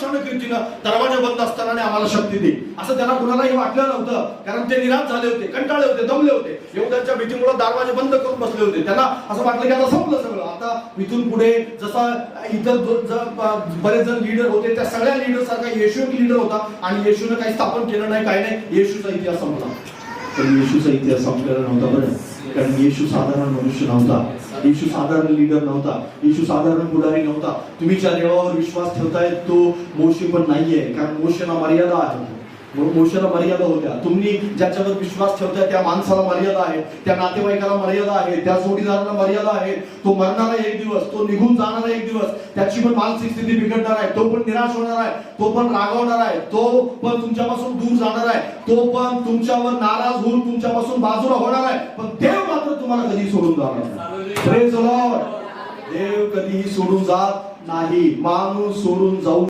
अचानक रीतीनं दरवाजा बंद असताना आम्हाला शक्ती दे, असं त्यांना कुणालाही वाटलं नव्हतं. कारण ते निराश झाले होते, कंटाळले होते, दमले होते. येऊद्याच्या भीतीमुळे दरवाजे बंद करून बसले होते. त्यांना असं वाटलं की आता संपलं सगळं. आता इथून पुढे जसा इतर बरेच जण लीडर होते, त्या सगळ्या लीडर सारखा येशू एक लीडर होता आणि येशूने काही स्थापन केलं नाही, काही नाही. येशूचा इतिहास संपला. पण येशूचा इतिहास संपलेला नव्हता बरं. कारण येशू साधारण मनुष्य नव्हता, येशू साधारण लीडर नव्हता, येशू साधारण पुढारी नव्हता. तुम्ही ज्या देवावर विश्वास ठेवताय तो मोशे पण नाहीये. कारण मोशेला मर्यादा आहे, मोशेला मर्यादा होत्या. तुम्ही ज्याच्यावर विश्वास ठेवताय त्या माणसाला मर्यादा आहे, त्या नातेवाईकाला मर्यादा आहे, त्या जोडीदाराला मर्यादा आहे. तो मरणार आहे एक दिवस, तो निघून जाणार आहे एक दिवस. त्याची पण मानसिक स्थिती बिघडणार आहे, तो पण निराश होणार आहे, तो पण रागावणार आहे, तो पण तुमच्यापासून दूर जाणार आहे, तो पण तुमच्यावर नाराज होऊन तुमच्यापासून बाजूला होणार आहे. पण देव मात्र तुम्हाला कधी सोडून जाणार नाही. Praise the Lord. देव कधीही सोडून जात नाही. माणूस सोडून जाऊ